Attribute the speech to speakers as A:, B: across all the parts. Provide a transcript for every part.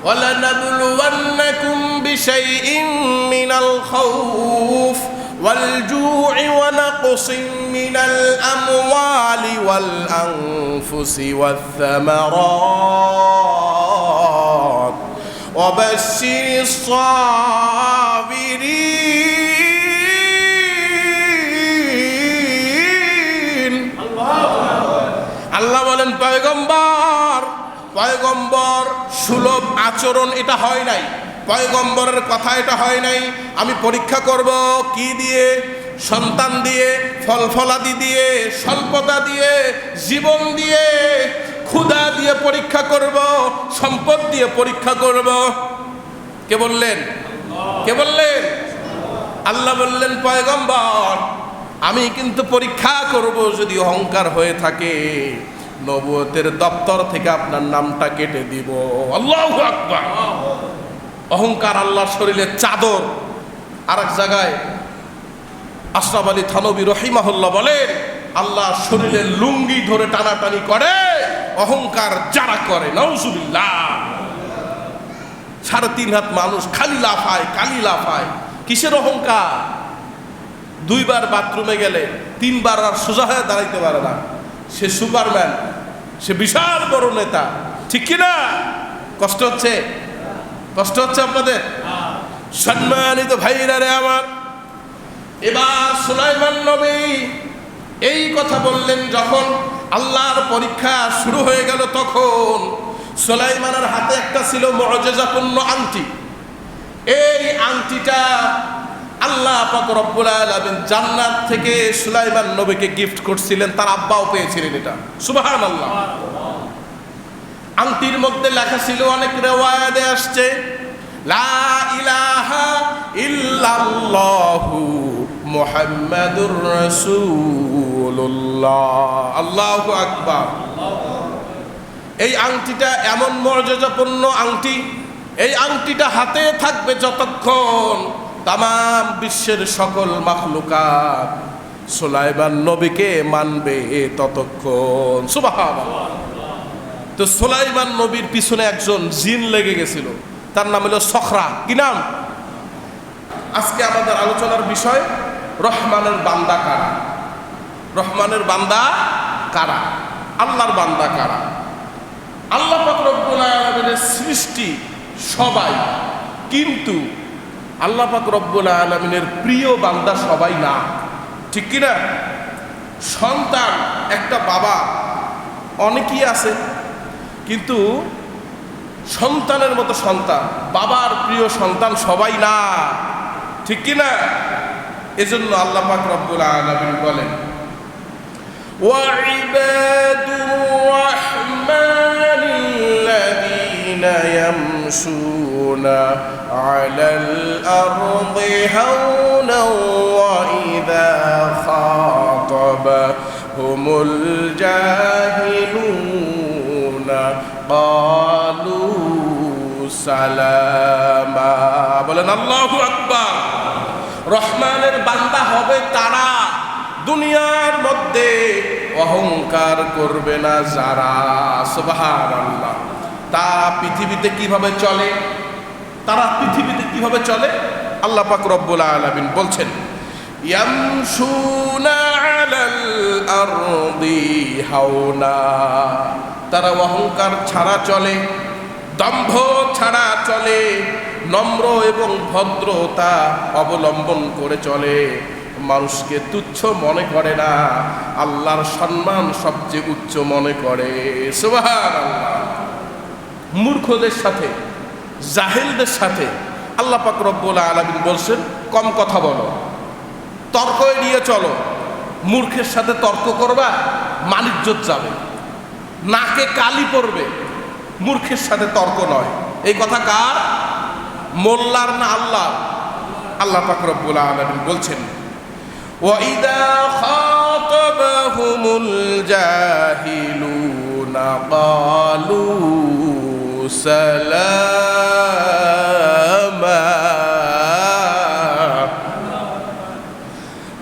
A: وَلَنَبْلُوَنَّكُمْ بِشَيْءٍ مِّنَ الْخَوْفِ وَالْجُوعِ وَنَقْصٍ مِّنَ الْأَمْوَالِ وَالْأَنفُسِ وَالثَّمَرَاتِ وَبَشِّرِ الصَّابِرِينَ আল্লাহ বলেন পয়গম্বর সুলভ আচরণ এটা হয় নাই, পয়গম্বরের কথা এটা হয় নাই। আমি পরীক্ষা করব কি দিয়ে? সন্তান দিয়ে, ফলফলাদি দিয়ে, স্বল্পতা দিয়ে, জীবন দিয়ে, ক্ষুধা দিয়ে পরীক্ষা করব, সম্পদ দিয়ে পরীক্ষা করব। কে বললেন? আল্লাহ বললেন পয়গম্বর আমি কিন্তু পরীক্ষা করব, যদি অহংকার হয়ে থাকে নবুয়তের দপ্তর থেকে আপনার নামটা কেটে দিব। আল্লাহু আকবার। অহংকার আল্লাহর শরীরের চাদর। আর এক জায়গায় আশরাফ আলী থানবী রহিমাহুল্লাহ বলেন আল্লাহর শরীরের লুঙ্গি ধরে টানাটানি করে অহংকার যারা করে। নাউজুবিল্লাহ। 3.5 হাত মানুষ খালি লাফায়, কিসের অহংকার? 2 বার বাথরুমে গেলে 3 বার আর সোজা হয়ে দাঁড়াইতে পারে না। সে সুপারম্যান, সে বিশাল বড় নেতা, ঠিক কিনা? কষ্ট হচ্ছে আপনাদের? সম্মানিত ভাইরা রে আমার, এবার সুলাইমান নবী এই কথা বললেন যখন আল্লাহর পরীক্ষা শুরু হয়ে গেল, তখন সুলাইমানের হাতে একটা ছিল মুআজিজাপূর্ণ আংটি। এই আংটিটা আল্লাহ পাক রব্বুল আলামিন জান্নাত থেকে সুলাইমান নবীকে গিফট করছিলেন, তার আব্বাও পেয়েছিলেন এটা। সুবহানাল্লাহ। আংটির মধ্যে লেখা ছিল, অনেক রিওয়ায়াতে আসছে, লা ইলাহা ইল্লাল্লাহু মুহাম্মাদুর রাসূলুল্লাহ। আল্লাহু আকবার। এই আংটিটা এমন মুআজিজাপূর্ণ আংটি, এই আংটিটা হাতে থাকবে যতক্ষণ তামাম বিশ্বের সকল মাখলুকাত সুলাইমান নবীকে মানবে ততক্ষণ। সুবহানাল্লাহ। তো সুলাইমান নবীর পিছনে একজন জিন লেগে গেছিল, তার নাম হলো সখরা। কি নাম? আজকে আমাদের আলোচনার বিষয় রহমানের বান্দা কারা। রহমানের বান্দা কারা? আল্লাহর বান্দা কারা? আল্লাহ পাক রব্বুল আলামিনের সৃষ্টি সবাই, কিন্তু আল্লাহ পাক রব্বুল আলামিনের প্রিয় বান্দা সবাই না, ঠিক কিনা? সন্তান একটা বাবা অনেকেই আছে, কিন্তু সন্তানের মতো সন্তান, বাবার প্রিয় সন্তান সবাই না, ঠিক কিনা? এজন্য আল্লাহ পাক রব্বুল আলামিন বলেন, ওয়াইবাদুর রাহমানিল্লাযীনা ইয়ামশুনা আলাল আরদি হাওনা ওয়া ইযা খাতাবাহুমুল জাহিলুনা ক্বালু সালামা। বলেন আল্লাহু আকবার। রহমানের বান্দা হবে তারা দুনিয়ার মধ্যে অহংকার করবে না যারা। সুবহানাল্লাহ। তারা পৃথিবীতে কিভাবে চলে? আল্লাহ পাক রব্বুল আলামিন বলছেন, ইয়ামশুনা আলাল আরদি হাওনা। তারা অহংকার ছাড়া চলে, দম্ভ ছাড়া চলে, নম্র এবং ভদ্রতা অবলম্বন করে চলে, মানুষকে তুচ্ছ মনে করে না, আল্লাহর সম্মান সবচেয়ে উচ্চ মনে করে। সুবহানাল্লাহ। মূর্খদের সাথে, জাহেলদের সাথে আল্লাহ পাক রব্বুল আলামিন বলছেন, কম কথা বলো, তর্ক এড়িয়ে চলো। মূর্খের সাথে তর্ক করবা, মানিজ্জত যাবে, নাকে কালি পড়বে। মূর্খের সাথে তর্ক নয়। এই কথা কার? মোল্লার না আল্লাহ? আল্লাহ পাক রব্বুল আলামিন বলছেন, وَإِذَا خَاطَبَهُمُ الْجَاهِلُونَ قَالُوا سَلَامًا।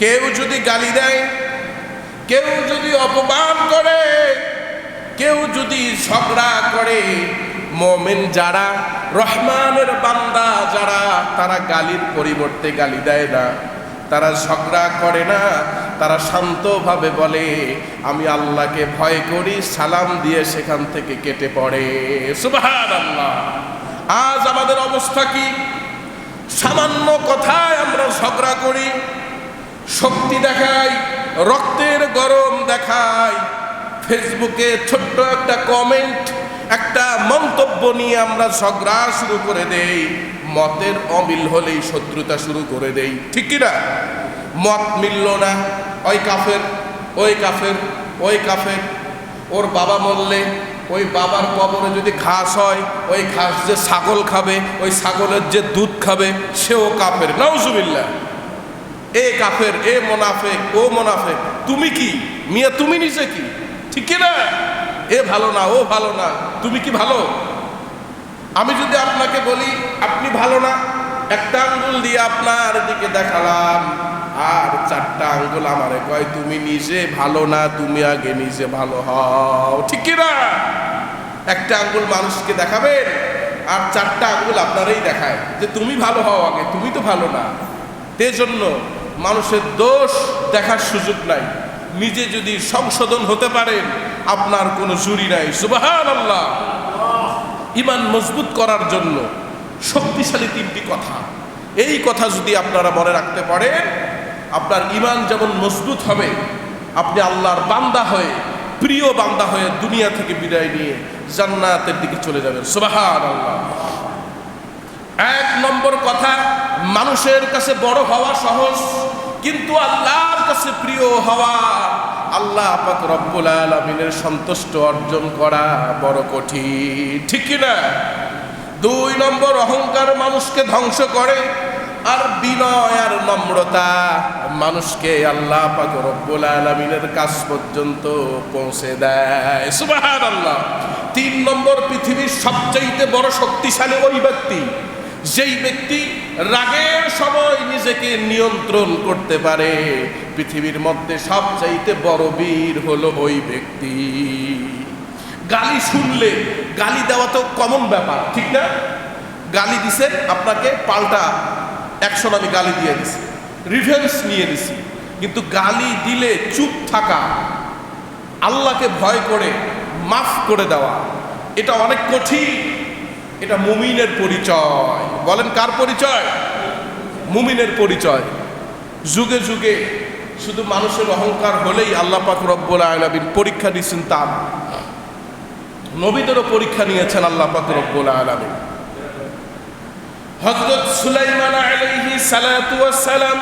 A: কেউ যদি গালি দেয়, কেউ যদি অপমান করে, কেউ যদি ঝগড়া করে, মুমিন যারা, রহমানের বান্দা যারা, তারা গালির পরিবর্তে গালি দেয় না, তারা ঝগড়া করে না, তারা শান্তভাবে বলে আমি আল্লাহকে ভয় করি, সালাম দিয়ে সেখান থেকে কেটে পড়ে। সুবহানাল্লাহ। আজ আমাদের অবস্থা কি? সামান্য কথায় আমরা ঝগড়া করি, শক্তি দেখাই, রক্তের গরম দেখাই, ফেসবুকে ছোট্ট একটা কমেন্ট, একটা মন্তব্য নিয়ে আমরা ঝগড়া শুরু করে দেই, মতের অমিল হলেই শত্রুতা শুরু করে দেই, ঠিক কিনা? মত মিলল না, ওই কাফের, ওই কাফের, ওই কাফের, ওর বাবা মরলে ওই বাবার কবরে যদি ঘাস হয়, ওই ঘাস যে ছাগল খাবে, ওই ছাগলের যে দুধ খাবে সেও কাফের। নাউজুবিল্লাহ। এ কাফের, এ মোনাফেক, ও মোনাফেক। তুমি কি মিয়া? তুমি নিজে কি? ঠিক না? এ ভালো না, ও ভালো না, তুমি কি ভালো? আমি যদি আপনাকে বলি আপনি ভালো না, একটা আঙ্গুল দিয়ে আপনার দিকে দেখালাম, আর চারটা আঙ্গুল আমারে কয় তুমি নিজে ভালো না, তুমি আগে নিজে ভালো হও, ঠিক কিনা? একটা আঙ্গুল মানুষকে দেখাবেন, আর চারটা আঙ্গুল আপনারই দেখায় যে তুমি ভালো হও আগে, তুমি তো ভালো না। এজন্য মানুষের দোষ দেখার সুযোগ নাই। নিজে যদি সংশোধন হতে পারেন, আপনার কোনো জুরি নাই। সুবহানাল্লাহ। ঈমান মজবুত করার জন্য শক্তিশালী তিনটি কথা, এই কথা যদি আপনারা মনে রাখতে পারেন, আপনার ঈমান যেমন মজবুত হবে, আপনি আল্লাহর বান্দা হয়ে, প্রিয় বান্দা হয়ে দুনিয়া থেকে বিদায় নিয়ে জান্নাতের দিকে চলে যাবেন। সুবহানাল্লাহ। এক নম্বর কথা, মানুষের কাছে বড় হওয়া সহজ, কিন্তু আল্লাহর কাছে প্রিয় হওয়া, আল্লাহ পাক রব্বুল আলামিনের সন্তুষ্ট অর্জন করা বড় কঠিন, ঠিক কি না? দুই নম্বর, অহংকার মানুষকে ধ্বংস করে, আর বিনয় আর নম্রতা মানুষকে আল্লাহ পাক রব্বুল আলামিনের কাছ পর্যন্ত পৌঁছে দেয়। সুবহানাল্লাহ। তিন নম্বর, পৃথিবীর সবচাইতে বড় শক্তিশালী ওই ব্যক্তি, যেই ব্যক্তি রাগের সময় নিজেকে নিয়ন্ত্রণ করতে পারে। পৃথিবীর মধ্যে সবচাইতে বড় বীর হলো ওই ব্যক্তি। গালি শুনলে, গালি দেওয়া তো কমন ব্যাপার, ঠিক না? গালি দিছেন আপনাকে, পাল্টা অ্যাকশন আমি গালি দিয়ে দিছি, রিভেঞ্জ নিয়ে নিছি। কিন্তু গালি দিলে চুপ থাকা, আল্লাহকে ভয় করে মাফ করে দেওয়া, এটা অনেক কঠিন। এটা মুমিনের পরিচয়। বলেন কার পরিচয়? মুমিনের পরিচয়। যুগে যুগে শুধু মানুষের অহংকার হলেই আল্লাহ পাক রব্বুল আলামিন পরীক্ষা দিয়েছেন, তা নবীদেরও পরীক্ষা নিয়েছেন আল্লাহ পাক রব্বুল আলামিন। হযরত সুলাইমান আলাইহিস সালাতু ওয়াস সালাম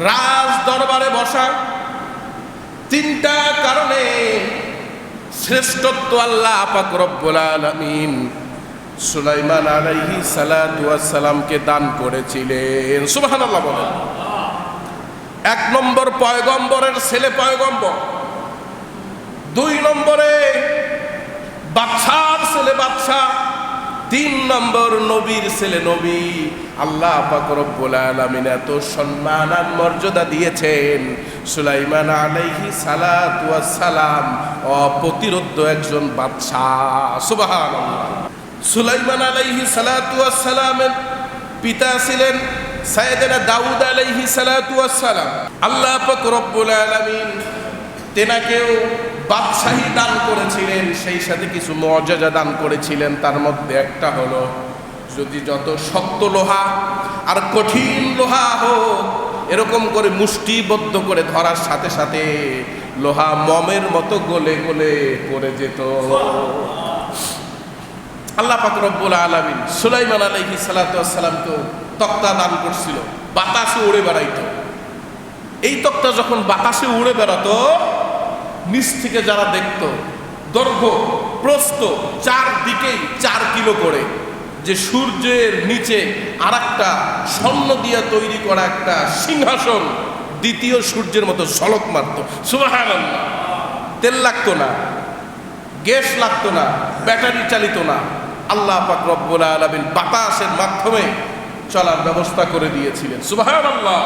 A: রাজ দরবারে বসা, তিনটা কারণে শ্রেষ্ঠত্ব আল্লাহ পাক রব্বুল আলামিন সুলাইমান আলাইহিস সালাতু ওয়াস সালামকে দান করেছিলেন। সুবহানাল্লাহ বলেন। এক নম্বর, পয়গম্বরের ছেলে পয়গম্বর। দুই নম্বরে, বাদশার ছেলে বাদশা। তিন নম্বর, নবীর ছেলে নবী। আল্লাহ পাক রব্বুল আলামিন এত সম্মান আর মর্যাদা দিয়েছেন, সুলাইমান আলাইহিস সালাতু ওয়াস সালাম অপ্রতিরোধ্য একজন বাদশাহ। সুবহানাল্লাহ। সুলাইমান আলাইহিস সালাতু ওয়াস সালামের পিতা ছিলেন সাইয়েদনা দাউদ আলাইহিস সালাতু ওয়াস সালাম। আল্লাহ পাক রব্বুল আলামিন তেনাকেও বাদশাহী দান করেছিলেন, সেই সাথে কিছু মুআজিজা দান করেছিলেন। তার মধ্যে একটা হলো, যদি যত শক্ত লোহা আর কঠিন লোহা হোক, এরকম করে মুষ্টিবদ্ধ করে ধরার সাথে সাথে লোহা মমের মতো গলে গলে পড়ে যেত। আল্লাহ পাক রব্বুল আলামিন সুলাইমান আলাইহিস সালাতু ওয়াস সালামকে তক্তা দান করছিল, বাতাসে উড়ে বেড়াইতো। এই তক্তা যখন বাতাসে উড়ে বেড়াতো, নিচ থেকে যারা দেখতো, দৈর্ঘ্য প্রস্থ চারদিকেই 4 কিলো করে, যে সূর্যের নিচে আরেকটা স্বর্ণ দিয়ে তৈরি করা একটা সিংহাসন দ্বিতীয় সূর্যের মতো ঝলক মারত। সুবহানাল্লাহ। তেল লাগতো না, গ্যাস লাগতো না, ব্যাটারি চালিত না। আল্লাহ পাক রব্বুল আলামিন বাতাসের মাধ্যমে চলার ব্যবস্থা করে দিয়েছিলেন। সুবহানাল্লাহ।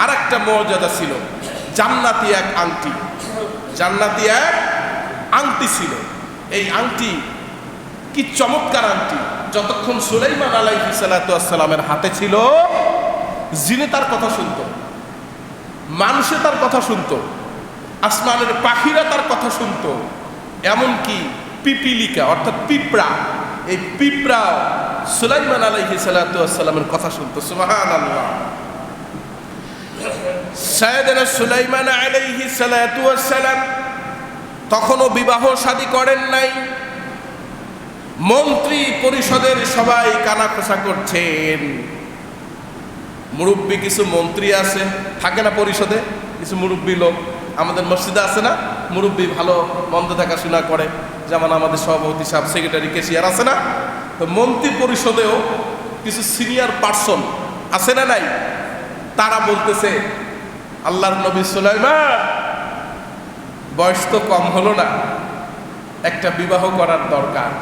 A: আরেকটা মর্যাদা ছিল, জান্নাতি এক আংটি। জান্নাতি এক আংটি ছিল, এই আংটি কি চমৎকার আংটি! যতক্ষণ সুলাইমান আলাইহিস সালাতু ওয়াস সালামের হাতে ছিল, জিনে তার কথা শুনতো, মানুষে তার কথা শুনতো, আসমানের পাখিরা তার কথা শুনতো, এমনকি পিপিলিকা অর্থাৎ পিঁপড়া, এই পিঁপড়া সুলাইমান আলাইহিস সালাতু ওয়াস সালামের কথা শুনতো। সুবহানাল্লাহ। সাইয়েদনা সুলাইমান আলাইহিস সালাতু ওয়াস সালাম তখনও বিবাহ শাদী করেন নাই। মন্ত্রী পরিষদের সবাই কানাঘোষা করছেন। মুরব্বী কিছু মন্ত্রী আছে, থাকে না পরিষদে কিছু মুরব্বী লোক, আমাদের মসজিদে আছে না মুরব্বী, ভালো মন্দ দেখাশোনা করে, যেমন আমাদের সভাপতি সাহেব, সেক্রেটারি, ক্যাশিয়ার আছে না? তো মন্ত্রী পরিষদেও কিছু সিনিয়র পার্সন আছে না নাই? তারা বলতেছে, আল্লাহর নবী সুলাইমান বয়স তো কম হলো না, একটা বিবাহ করার দরকার।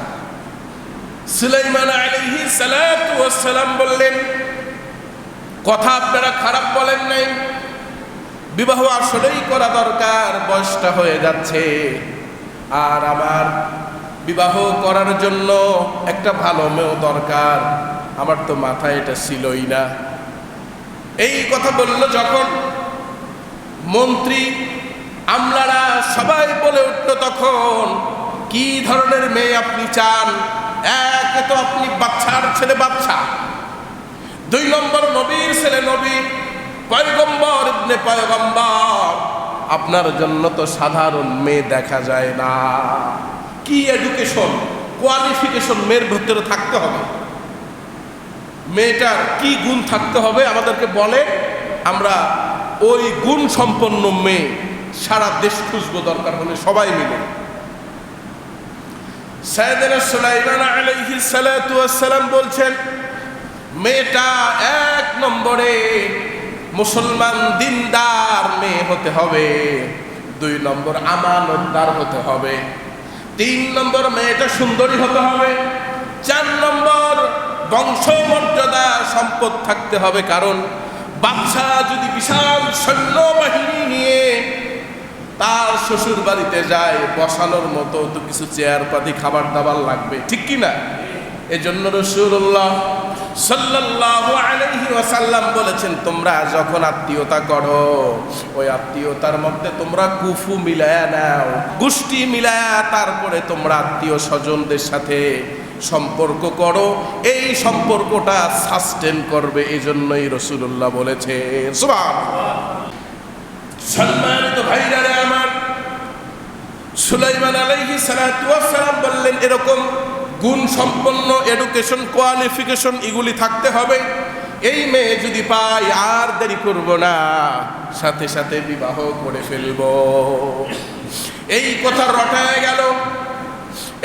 A: সুলাইমান আলাইহিস সালাতু ওয়াস সালাম বললেন, কথা আপনারা খারাপ বলেন নাই, বিবাহ আসলেই করা দরকার, বয়সটা হয়ে যাচ্ছে, আর আমার বিবাহ করার জন্য একটা ভালো মেয়ে দরকার, আমার তো মাথায় এটা ছিলই না। এই কথা বলল যখন মন্ত্রী আমলারা সবাই বলে উঠল, তখন কি ধরনের মেয়ে আপনি চান? এক তো আপনি বাচ্চার ছেলে বাচ্চা, 2 নম্বর নবীর ছেলে নবী, পয়গম্বর ইবনে পয়গম্বর, আপনার জন্য তো সাধারণ মেয়ে দেখা যায় না। কি এডুকেশন, কোয়ালিফিকেশন মেয়ের ভিতরে থাকতে হবে, মেয়েটার কি গুণ থাকতে হবে আমাদেরকে বলে, আমরা ওই গুণ সম্পন্ন মেয়ে সারা দেশ খুঁজবো, দরকার হলে সবাই মিলে। সাইয়েদনা সুলাইমান আলাইহিস সালাতু ওয়াস সালাম বলছেন, মেয়েটা 1 নম্বরে মুসলমান দিনদার মেয়ে হতে হবে, 2 নম্বর আমানতদার হতে হবে, 3 নম্বর মেয়েটা সুন্দরী হতে হবে, 4 নম্বর বংশমর্যাদা সম্পদ থাকতে হবে। কারণ বাদশা যদি বিশাল সৈন্যবাহিনী নিয়ে তার শ্বশুর বাড়িতে যায়, বসানোর মতো তো কিছু চেয়ার পাতি খাবার দাবার লাগবে, ঠিক কি না? এজন্য রাসূলুল্লাহ সাল্লাল্লাহু আলাইহি ওয়াসাল্লাম বলেছেন, তোমরা যখন আত্মীয়তা করো, ওই আত্মীয়তার মধ্যে তোমরা কুফু মিলায়া নাও, গোষ্ঠী মিলায়া, তারপরে তোমরা আত্মীয় স্বজনদের সাথে সম্পর্ক করো, এই সম্পর্কটা সাস্টেন করবে। এই জন্যই রাসূলুল্লাহ বলেছেন। সুবহানাল্লাহ। সম্মানিত ভাইরা আমার, সুলাইমান আলাইহিস সালাতু ওয়াস সালাম বললেন, এরকম গুণ সম্পন্ন এডুকেশন, কোয়ালিফিকেশন এগুলি থাকতে হবে। এই মেয়ে যদি পাই আর দেরি করব না, সাথে সাথে বিবাহ করে ফেলব। এই কথা রটায় গেল,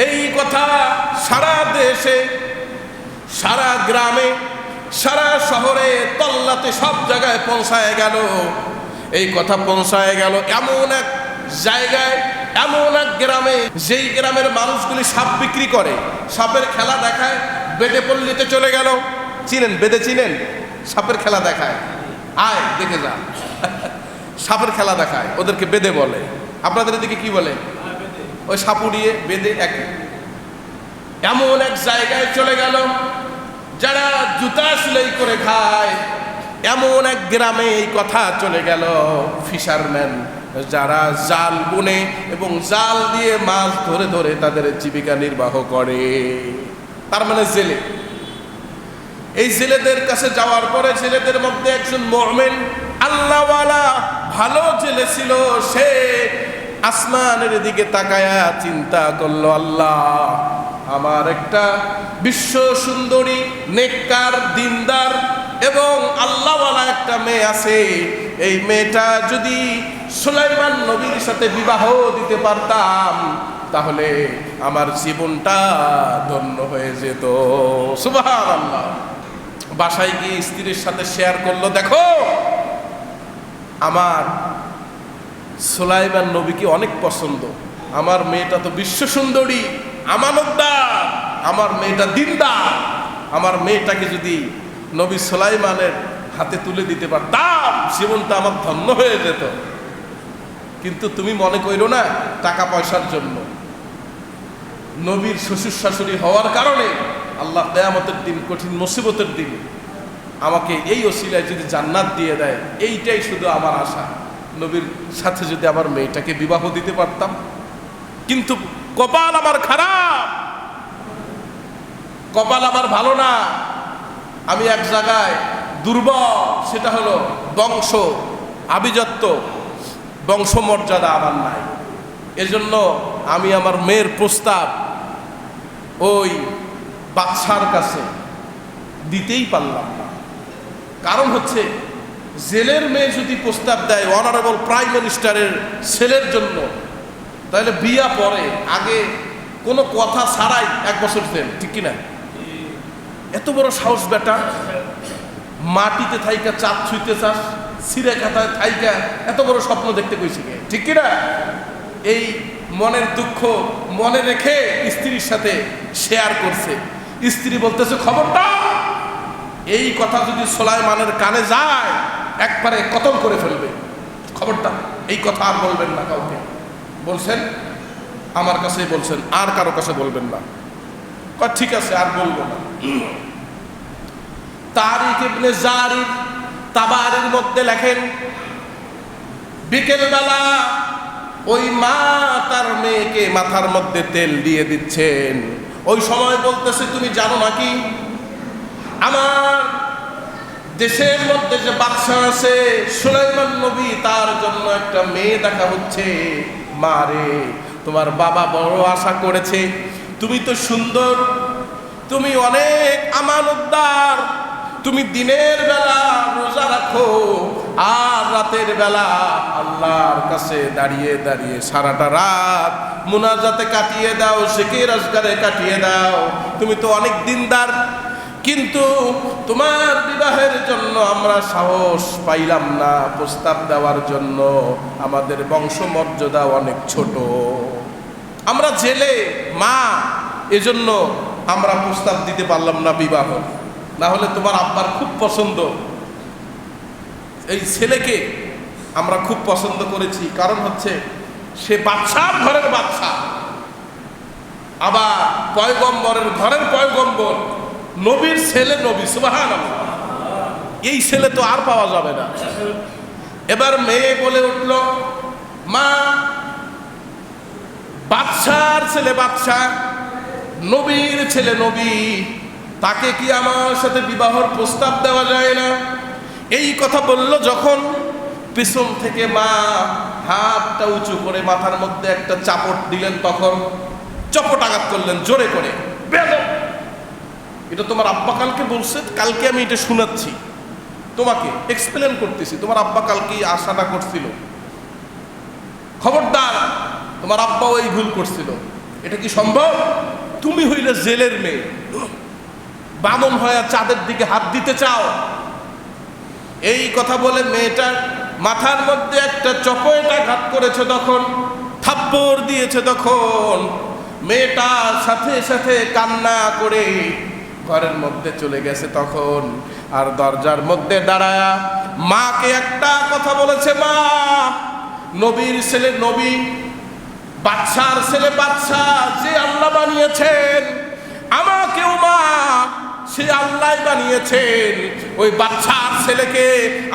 A: এই কথা সারা দেশে, সারা গ্রামে, সারা শহরে, তল্লাতে সব জায়গায় পৌঁছায় গেল। এই কথা পৌঁছায় গেল এমন এক জায়গায়, এমন এক গ্রামে, যেই গ্রামের মানুষগুলি সাপ বিক্রি করে, সাপের খেলা দেখায়, বেদে পল্লীতে চলে গেল। চিনেন বেদে? চিনেন? সাপের খেলা দেখায়, আয় দেখে যা। সাপের খেলা দেখায়, ওদেরকে বেদে বলে। আপনাদের এদিকে কি বলে? ওই সাপুড়িয়ে বেদে একই। এমন এক জায়গায় চলে গেল যারা জুতা সেলাই করে খায়, এমন এক গ্রামে এই কথা চলে গেল। ফিশারম্যান, যারা জাল বুনে এবং জাল দিয়ে মাছ ধরে ধরে তাদের জীবিকা নির্বাহ করে, তার মানে জেলে। এই জেলেদের কাছে যাওয়ার পরে জেলেদের মধ্যে একজন মুমিন আল্লাহওয়ালা ভালো জেলে ছিল। সে আসমানের দিকে তাকায়া চিন্তা করলো, আল্লাহ, আমার একটা বিশ্ব সুন্দরী, নেককার, দিনদার এবং আল্লাহওয়ালা একটা মেয়ে আছে। এই মেয়েটা যদি সুলাইমান নবীর সাথে বিবাহ দিতে পারতাম, তাহলে আমার জীবনটা ধন্য হয়ে যেত। সুবহানাল্লাহ। বাসায় গিয়ে স্ত্রীর সাথে শেয়ার করলো, দেখো আমার সুলাইমান নবীকে অনেক পছন্দ, আমার মেয়েটা তো বিশ্ব সুন্দরী, আমানতদার, আমার মেয়েটা দিনদার, আমার মেয়েটাকে যদি নবী সুলাইমানের হাতে তুলে দিতে পারতাম, জীবনটা আমার ধন্য হয়ে যেত। কিন্তু তুমি মনে কইরো না টাকা পয়সার জন্য। নবীর শ্বশুর শাশুড়ি হওয়ার কারণে আল্লাহ কিয়ামতের দিন, কঠিন মুসিবতের দিন আমাকে এই ওসিলায় যদি জান্নাত দিয়ে দেয়, এইটাই শুধু আমার আশা। নবীর সাথে যদি আমার মেয়েটাকে বিবাহ দিতে পারতাম। কিন্তু কপাল আমার খারাপ, কপাল আমার ভালো না। আমি এক জায়গায় দুর্বল, সেটা হলো বংশ আভিজাত্য, বংশমর্যাদা আমার নাই। এজন্য আমি আমার মেয়ের প্রস্তাব ওই বাদশার কাছে দিতেই পারলাম না। কারণ হচ্ছে, জেলের মেয়ে যদি প্রস্তাব দেয় অনারেবল প্রাইম মিনিস্টারের ছেলের জন্য, তাহলে বিয়া পরে আগে কোনো কথা ছাড়াই 1 বছর দেন, ঠিক কিনা? এত বড় সাহস বেটা, মাটিতে থাইকা চাঁদ ছুঁইতে চাস, সিরে খাতায় থাইকা এত বড় স্বপ্ন দেখতে কইছি কে, ঠিক কিনা? এই মনের দুঃখ মনে রেখে স্ত্রীর সাথে শেয়ার করছে। স্ত্রী বলতেছে, খবরটা এই কথা যদি সুলাইমানের কানে যায় একবারে কতল করে ফেলবে, খবরটা এই কথা আর বলবেন না কাউকে। বলছেন আমার কাছেই বলছেন, আর কারো কাছে বলবেন না। ঠিক আছে, আর বলবো না। তারিক ইবনে জারির তাবারির মধ্যে লেখেন, বিকেলবেলা ওই মা তার মেয়েকে মাথার মধ্যে তেল দিয়ে দিচ্ছেন। ওই সময় বলতেছে, তুমি জানো নাকি আমার দেশের মধ্যে যে বাদশা আছে সুলাইমান নবী, তার জন্য একটা মেয়ে দেখা হচ্ছে। মা রে, তোমার বাবা বড় আশা করেছে, তুমি তো সুন্দর, তুমি অনেক আমানতদার, তুমি দিনের বেলা রোজা রাখো আর রাতের বেলা আল্লাহর কাছে দাঁড়িয়ে দাঁড়িয়ে সারাটা রাত মুনাজাতে কাটিয়ে দাও, জিকির আজকারে কাটিয়ে দাও, তুমি তো অনেক দিনদার। কিন্তু তোমার বিবাহের জন্য আমরা সাহস পাইলাম না প্রস্তাব দেওয়ার জন্য, আমাদের বংশমর্যাদা অনেক ছোট, আমরা জেলে মা, এজন্য আমরা প্রস্তাব দিতে পারলাম না বিবাহ। না হলে তোমার আব্বার খুব পছন্দ, এই ছেলেকে আমরা খুব পছন্দ করেছি। কারণ হচ্ছে সে বাদশার ঘরের বাদশা, আবার পয়গম্বরের ঘরের পয়গম্বর, নবীর ছেলে নবী, সুবহানাল্লাহ। এই ছেলে তো আর পাওয়া যাবে না। এবার মেয়ে বলে উঠল, মা বাদশার ছেলে বাদশা, নবীর ছেলে নবী, তাকে কি আমার সাথে বিবাহর প্রস্তাব দেওয়া যায় না? এই কথা বলল যখন, পিছন থেকে মা হাতটা উঁচু করে মাথার মধ্যে একটা চাপট দিলেন, তখন চপট আঘাত করলেন জোরে করে। এটা তোমার আব্বা কালকে বলছে, কালকে আমি এটা শোনাচ্ছি, তোমাকে এক্সপ্লেন করতেছি, তোমার আব্বা কালকে আশাটা করছিল, খবরদার তোমার আব্বাও এই ভুল করছিল। এটা কি সম্ভব? তুমি হইলে জেলের মেয়ে, বামন হয়ে চাঁদের দিকে হাত দিতে চাও? এই কথা বলে মেয়েটার মাথার মধ্যে একটা চপেট আঘাত করেছে, তখন থাপ্পড় দিয়েছে, তখন মেয়েটার সাথে সাথে কান্না করে ঘরের মধ্যে চলে গেছে। তখন আর দরজার মধ্যে দাঁড়ায়া মাকে একটা কথা বলেছে, মা নবীর ছেলে নবী, বাদশার ছেলে বাদশা, যে আল্লাহ বানিয়েছেন আমাকেও মা সে আল্লাহ বানিয়েছেন, ওই বাদশার ছেলেকে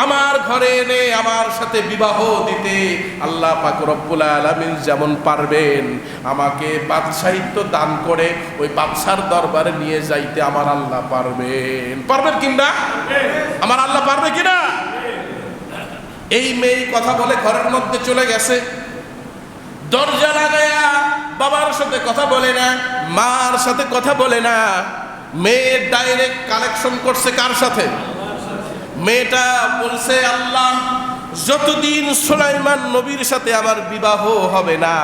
A: আমার ঘরে এনে আমার সাথে বিবাহ দিতে আল্লাহ পাক রব্বুল আলামিন যেমন পারবেন, আমাকে বাদশাহিত্ব দান করে ওই বাদশার দরবারে নিয়ে যাইতে আমার আল্লাহ পারবেন। পারবেন কিনা? আমার আল্লাহ পারবে কিনা? এই মেয়ে কথা বলে ঘরের মধ্যে চলে গেছে, দরজা লাগায়া বাবার সাথে কথা বলে না, মার সাথে কথা বলে না, মেয়ে ডাইরেক্ট কানেকশন করছে কার সাথে? মেয়েটা বলছে, আল্লাহ যতদিন সুলাইমান নবীর সাথে আমার বিবাহ হবে না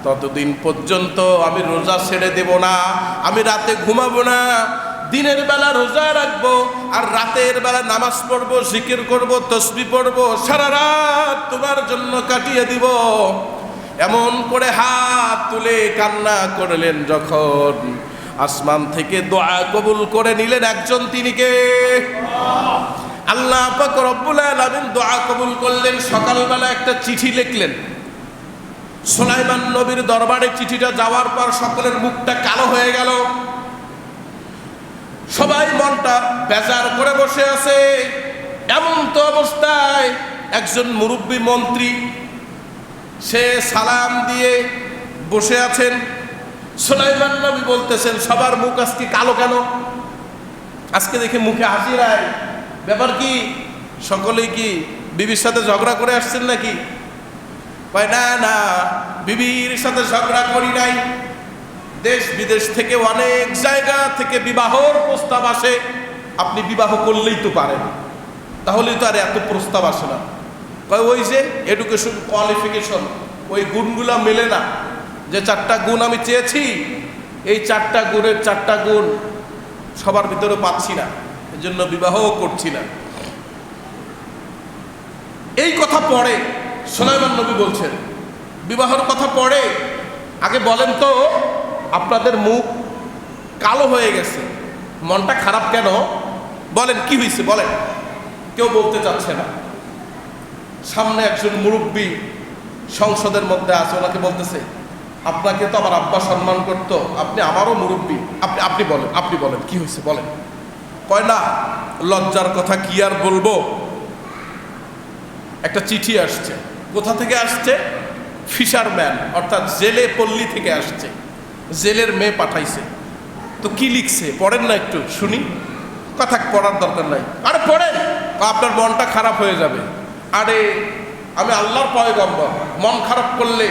A: ততদিন পর্যন্ত আমি রোজা ছেড়ে দেব না, আমি রাতে ঘুমাবো না, দিনের বেলা রোজা রাখবো আর রাতের বেলা নামাজ পড়বো, জিকির করবো, তসবিহ পড়বো, সারা রাত তোমার জন্য কাটিয়ে দিব। এমন করে হাত তুলে কান্না করলেন যখন, আসমান থেকে দোয়া কবুল করে নিলেন একজন, তিনি কে? আল্লাহ পাক রব্বুল আলামিন দোয়া কবুল করলেন। সকালবেলা একটা চিঠি লিখলেন, সুলাইমান নবীর দরবারে চিঠিটা যাওয়ার পর সকলের মুখটা কালো হয়ে গেল, সবাই মনটা বেজার করে বসে আছে। এমন তো অবস্থায় একজন মুরব্বী মন্ত্রী সে সালাম দিয়ে বসে আছেন। সুলাইমান নবী বলতেছেন, সবার মুখ আজকে কালো কেন? আজকে দেখে মুখে হাসি নাই, ব্যাপার কি? সকলেই কি বিবির সাথে ঝগড়া করে আসছেন নাকি? কয় না না, বিবির সাথে ঝগড়া করি নাই। দেশ বিদেশ থেকে অনেক জায়গা থেকে বিবাহর প্রস্তাব আসে, আপনি বিবাহ করলেই তো পারেন, তাহলেই তো আর এত প্রস্তাব আসে না। কয় ওই যে এডুকেশন কোয়ালিফিকেশন, ওই গুণগুলা মেলে না। যে 4টা গুণ আমি চেয়েছি, এই 4টা গুণের 4টা গুণ সবার ভিতরে পাচ্ছি না, এজন্য বিবাহও করছি না। এই কথা পড়ে সুলাইমান নবী বলছেন, বিবাহের কথা পড়ে। আগে বলেন তো, আপনাদের মুখ কালো হয়ে গেছে, মনটা খারাপ কেন? বলেন কি হয়েছে বলেন। কেউ বলতে চাচ্ছে না। সামনে একজন মুরব্বী সংসদের মধ্যে আছে, ওনাকে বলতেছে, আপনাকে তো আমার আব্বা সম্মান করতো, আপনি আমারও মুরব্বী, আপনি বলেন কি হয়েছে বলেন। কয় না, লজ্জার কথা কি আর বলবো, একটা চিঠি আসছে। কোথা থেকে আসছে? ফিশারম্যান, অর্থাৎ জেলে পল্লী থেকে আসছে, জেলের মেয়ে পাঠাইছে। তো কি লিখছে পড়েন না একটু শুনি। কথা পড়ার দরকার নাই, আরে পড়েন, আপনার মনটা খারাপ হয়ে যাবে। আরে আমি আল্লাহর পয়গম্বর, মন খারাপ করলে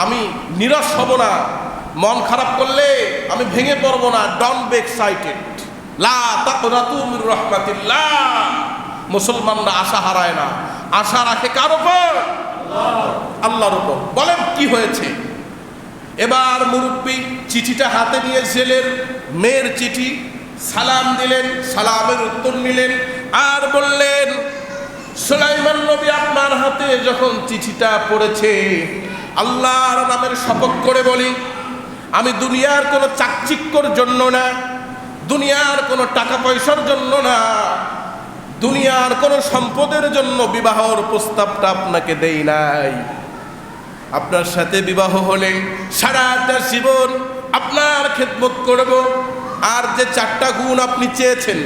A: আমি নিরাশ হব না, মন খারাপ করলে আমি ভেঙে পড়বো না। ডন্ট বি এক্সাইটেড, লা তাকনাতু মির রাহমাতিল্লাহ। মুসলমানরা আশা হারায় না, আশা রাখে কার উপর? আল্লাহর উপর। বলেন কি হয়েছে? এবার মুরব্বী চিঠিটা হাতে নিয়ে জেলের মেয়ের চিঠি সালাম দিলেন, সালামের উত্তর নিলেন, আর বললেন, সুলাইমান নবী আপনার হাতে যখন চিঠিটা পড়েছে, আল্লাহর নামের শপথ করে বলি, আমি দুনিয়ার কোনো চাকচিক্যর জন্য না, দুনিয়ার কোনো টাকা পয়সার জন্য না, দুনিয়ার কোনো সম্পদের জন্য বিবাহর প্রস্তাবটা আপনাকে দেই নাই। আপনার সাথে বিবাহ হলে সারাটা জীবন আপনার খেদমত করব। আর যে 4টা গুণ আপনি চেয়েছেন,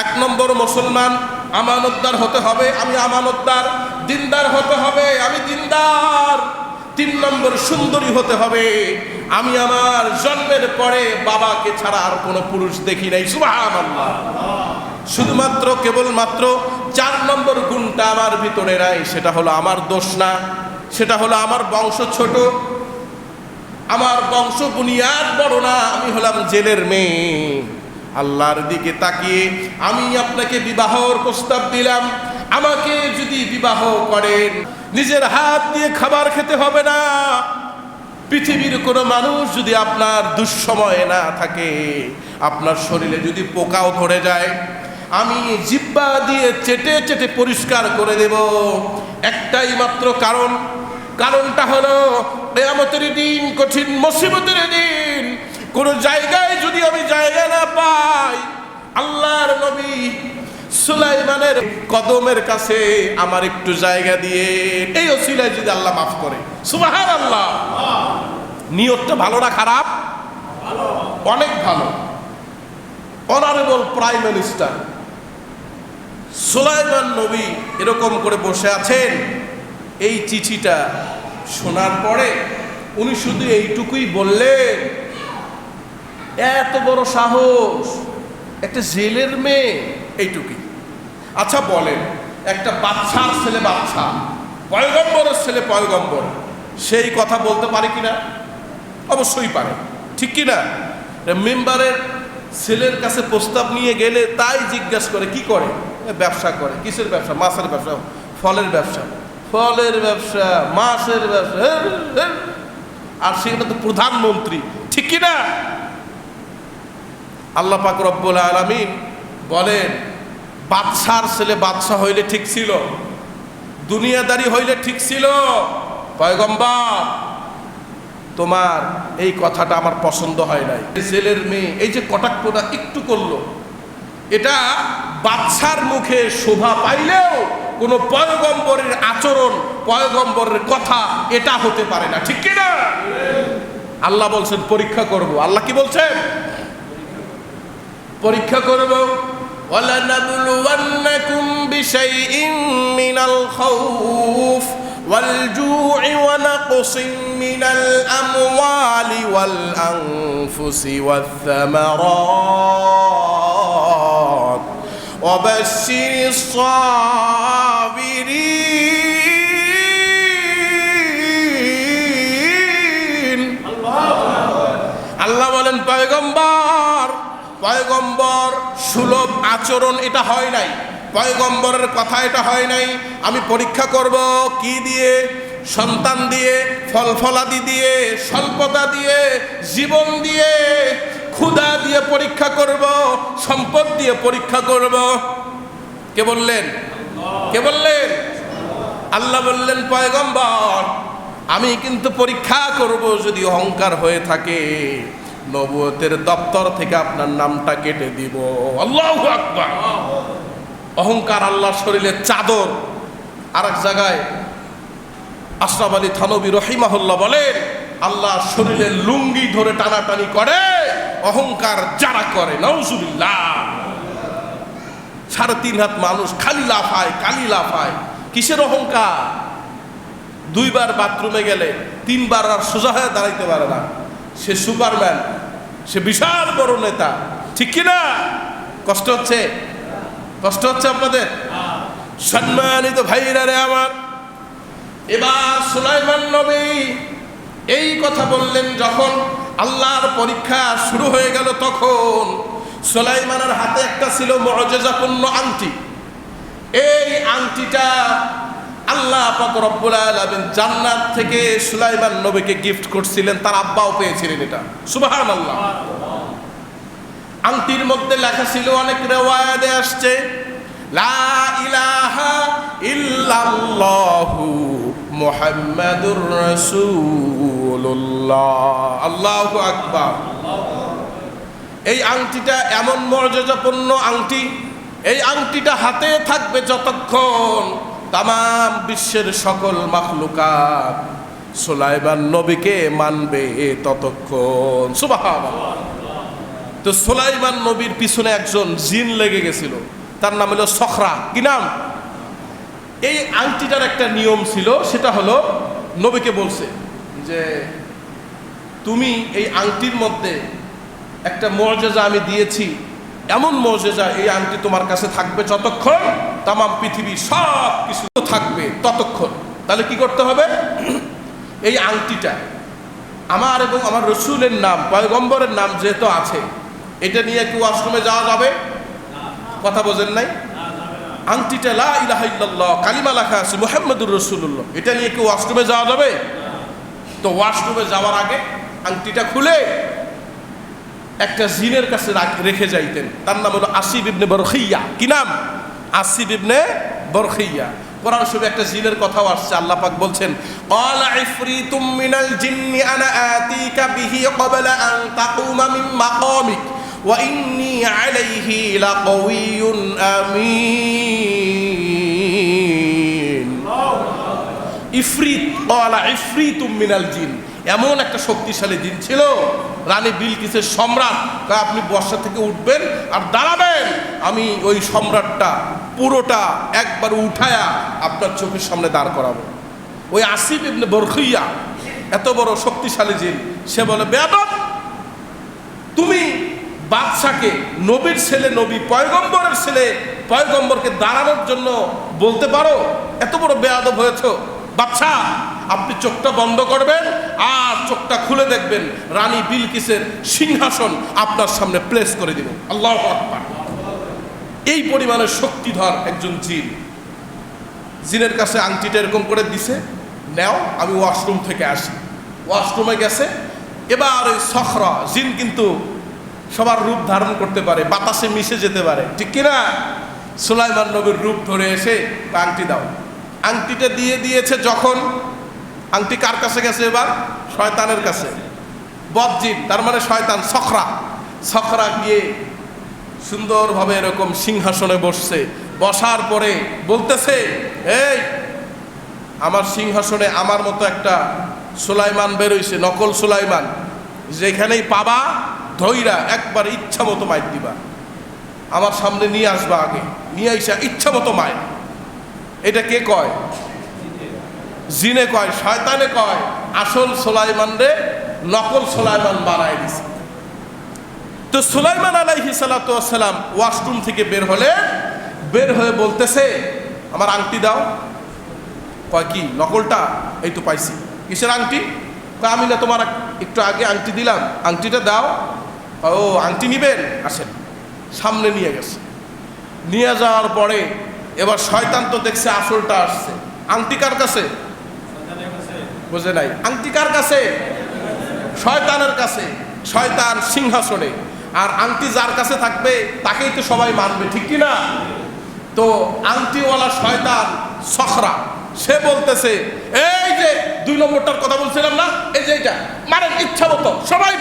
A: 1 নম্বর মুসলমান, আমানতদার হতে হবে, আমি আমানতদার, দিনদার হতে হবে, আমি দিনদার। 3 নম্বর সুন্দরী হতে হবে, আমি আমার জন্মের পরে বাবাকে ছাড়া আর কোনো পুরুষ দেখি নাই। সুবহানাল্লাহ। শুধুমাত্র কেবলমাত্র 4 নম্বর গুণটা আমার ভিতরে নাই, সেটা হলো আমার দোষ না, সেটা হলো আমার বংশ ছোট, আমার বংশ বুনিয়াদ বড় না, আমি হলাম জেলের মেয়ে। আল্লাহর দিকে তাকিয়ে আমি আপনাকে বিবাহর প্রস্তাব দিলাম, আমাকে যদি বিবাহ করেন, নিজের হাত দিয়ে খাবার খেতে হবে না। পৃথিবীর কোনো মানুষ যদি আপনার দুঃসময়ে না থাকে, আপনার শরীরে যদি পোকাও ধরে যায়, আমি জিহ্বা দিয়ে চেটে চেটে পরিষ্কার করে দেব। একটাই মাত্র কারণ, কারণটা হলো কিয়ামতের দিন, কঠিন মুসিবতের দিন, কোন জায়গায় যদি আমি জায়গা না পাই, আল্লাহর নবী সুলাইমানের কদমের কাছে আমার একটু জায়গা দিয়ে, এই ওসিলায় যদি আল্লাহ মাফ করে। সুবহানাল্লাহ। নিয়তটা ভালো না খারাপ? অনেক ভালো। অনারেবল প্রাইম মিনিস্টার সুলাইমান নবী এরকম করে বসে আছেন। এই চিঠিটা শোনার পরে উনি শুধু এইটুকুই বললেন, এত বড় সাহস একটা জেলের মেয়ে, এইটুকুই। আচ্ছা বলেন, একটা বাচ্চার ছেলে বাচ্চা, পয়গম্বরের ছেলে পয়গম্বর, সেই কথা বলতে পারে কিনা? অবশ্যই পারে, ঠিক কিনা? মেম্বারের ছেলের কাছে প্রস্তাব নিয়ে গেলে তাই জিজ্ঞাসা করে, কি করে? ব্যবসা করে। কিসের ব্যবসা? মাছের ব্যবসা, ফলের ব্যবসা, ফলের ব্যবসা, মাছের ব্যবসা। আর সেটা তো প্রধানমন্ত্রী, ঠিক কিনা? আল্লাহ পাক রব্বুল আলামিন বলেন, বাদশার ছেলে বাদশা হইলে ঠিক ছিল, দুনিয়াদারি হইলে ঠিক ছিল। পয়গম্বর, তোমার এই কথাটা আমার পছন্দ হয় নাই। জেলের মেয়ে এই যে কটাক্ষটা একটু করলো, এটা বাদশার মুখে শোভা পাইলেও কোনো পয়গম্বরের আচরণ, পয়গম্বরের কথা এটা হতে পারে না, ঠিক কি না? আল্লাহ বলছেন পরীক্ষা করব। আল্লাহ কি বলছেন? পরীক্ষা করব। ওয়ালানাবলুওয়ান্নাকুম বিশাইইন মিনাল খাউফ ওয়াল জু'i ওয়া নাকসিন মিনাল আমওয়ালি ওয়াল আনফুসি ওয়াথ থামারাত ওয়া বাশশিরিস সাবিরিন। আল্লাহ বলেন পয়গম্বর সুলভ আচরণ এটা হয় নাই, পয়গম্বরের কথা এটা হয় নাই। আমি পরীক্ষা করব কি দিয়ে? সন্তান দিয়ে, ফলফলাদি দিয়ে, স্বল্পতা দিয়ে, জীবন দিয়ে, ক্ষুধা দিয়ে পরীক্ষা করব, সম্পদ দিয়ে পরীক্ষা করব। কে বললেন? কে বললেন? আল্লাহ বললেন পয়গম্বর আমি কিন্তু পরীক্ষা করব, যদি অহংকার হয়ে থাকে নবুয়তের দপ্তর থেকে আপনার নামটা কেটে দিব। আল্লাহু আকবার। অহংকার আল্লাহর শরীরের চাদর। আর এক জায়গায় আশরাফ আলী থানবী রহিমাহুল্লাহ বলেন আল্লাহর শরীরের লুঙ্গি ধরে টানাটানি করে অহংকার যারা করে। নাউজুবিল্লাহ। 3.5 হাত মানুষ খালি লাফায়, খালি লাফায়। কিসের অহংকার? 2 বার বাথরুমে গেলে 3 বার আর সোজা হয়ে দাঁড়াইতে পারে না। সে সুপারম্যান, সে বিশাল বড় নেতা, ঠিক কিনা? কষ্ট হচ্ছে? কষ্ট হচ্ছে আপনাদের? সম্মানিত ভাইরা রে আমার, এবার সুলাইমান নবী এই কথা বললেন যখন আল্লাহর পরীক্ষা শুরু হয়ে গেল, তখন সুলাইমানের হাতে একটা ছিল মুআজিজাপূর্ণ আংটি। এই আংটিটা আল্লাহ পাক রব্বুল আলামিন জান্নাত থেকে সুলাইমান নবীকে গিফট করছিলেন, তার আব্বাও পেয়েছিলেন এটা। সুবহানাল্লাহ। আংটির মধ্যে লেখা ছিল, অনেক রিওয়ায়াতে আসছে, লা ইলাহা ইল্লাল্লাহু মুহাম্মাদুর রাসূলুল্লাহ। আল্লাহু আকবার। এই আংটিটা এমন মর্যাদাপূর্ণ আংটি, এই আংটিটা হাতে থাকবে যতক্ষণ তামাম বিশ্বের সকল মাখলুকাত সুলাইমান নবীকে মানবে ততক্ষণ। সুবহানাল্লাহ। তো সুলাইমান নবীর পিছনে একজন জিন লেগে গেছিল, তার নাম হলো সখরা। কি নাম? এই আংটিটার একটা নিয়ম ছিল, সেটা হলো নবীকে বলছে যে তুমি এই আংটির মধ্যে একটা মর্যাদা আমি দিয়েছি, এমন মর্যাদা এই আংটি তোমার কাছে থাকবে যতক্ষণ তামাম পৃথিবী সব কিছু থাকবে ততক্ষণ। তাহলে কি করতে হবে? এই আংটিটা আমার এবং আমার রসুলের নাম, পয়গম্বরের নাম যেহেতু আছে, এটা নিয়ে কি ওয়াশরুমে যাওয়া যাবে? কথা বোঝেন নাই? আংটিটা লা ইলাহা ইল্লাল্লাহ কালিমা লেখা আছে মুহাম্মাদুর রাসূলুল্লাহ, এটা নিয়ে কি ওয়াশরুমে যাওয়া যাবে? তো ওয়াশরুমে যাওয়ার আগে আংটিটা খুলে একটা জিনের কাছে রেখে যাইতেন, তার নাম হলো আসিব ইবনে বরখিয়া। কি নাম? আসিব ইবনে বরখিয়া। কোরআন শরীফে একটা জিনের কথাও আসছে, আল্লাহ পাক বলছেন, ক্বালা ইফরিতুম মিনাল জিন্নি আনা আতিকা বিহি ক্বাবলা আন তাকুমা মিন মাকামিক ওয়া ইন্নী আলাইহি লাকাওয়িয়ুন আমিন। ইফরিত, ক্বালা ইফরিতুম মিনাল জিন, এমন একটা শক্তিশালী জিন ছিল, রানী বিলকিসের সম্রাট। আপনি বর্ষা থেকে উঠবেন আর দাঁড়াবেন, আমি ওই সম্রাটটা পুরোটা একবার উঠায়া আপনার চোখের সামনে দাঁড় করাবো। ওই আসিব ইবনে বরখিয়া এত বড় শক্তিশালী জিন, সে বলে, বেয়াদব, তুমি বাদশাকে, নবীর ছেলে নবী, পয়গম্বরের ছেলে পয়গম্বরকে দাঁড়ানোর জন্য বলতে পারো? এত বড় বেয়াদব হয়েছো। বাদশা, আপনি চোখটা বন্ধ করবেন আর চোখটা খুলে দেখবেন রানী বিলকিসের সিংহাসন আপনার সামনে প্লেস করে দিব। আল্লাহু আকবার। এই পরিমাণের শক্তিধর একজন জিন। জিনের কাছে আংটিটা এরকম করে দিছে, নেও, আমি ওয়াশরুম থেকে আসি। ওয়াশরুমে গেছে। এবার ওই সখরা জিন কিন্তু সবার রূপ ধারণ করতে পারে, বাতাসে মিশে যেতে পারে, ঠিক কিনা? সুলাইমান নবীর রূপ ধরে এসে আংটি দাও। আংটিটা দিয়ে দিয়েছে যখন, আংটি কার কাছে গেছে এবার? শয়তানের কাছে। বদজিন, তার মানে শয়তান, সখরা। সখরা গিয়ে সুন্দরভাবে এরকম সিংহাসনে বসছে, বসার পরে বলতেছে, এই আমার সিংহাসনে আমার মতো একটা সুলাইমান বেরোইছে, নকল সুলাইমান, যেখানেই পাবা ধইরা একবার ইচ্ছা মতো মাইর দিবা, আমার সামনে নিয়ে আসবা, আগে নিয়ে আইসা ইচ্ছা মতো মায়। এটা কে কয়? জিনে কয়, শয়তানে কয়। আসল সুলাইমান রে নকল সুলাইমান বানায় দিছে। তো সুলাইমান আলাইহিস সালাতু ওয়াস সালাম ওয়াশরুম থেকে বের হয়ে বলতেছে, আমার আংটি দাও। কয় কি? নকলটা? এই তো পাইছি। কিসের আংটি? কয় আমি না তোমার একটু আগে আংটি দিলাম, আংটিটা দাও। ও আংটি নিবেন, আসেন। সামনে নিয়ে গেছে। নিয়ে যাওয়ার পরে এবার শয়তান তো দেখছে আসলটা আসছে। আংটি কার কাছে? বুঝে নাই। আংটি কার কাছে? শয়তানের কাছে। শয়তান সিংহাসনে, আর আংটি যার কাছে থাকবে তাকেই তো সবাই মানবে, ঠিক কি না? তো আংটিওয়ালা শয়তান সখরা, সে বলতেছে, এই যে 2 নম্বরটার কথা বলছিলাম না, এই যে এটা মারেন ইচ্ছা মতো, সবাই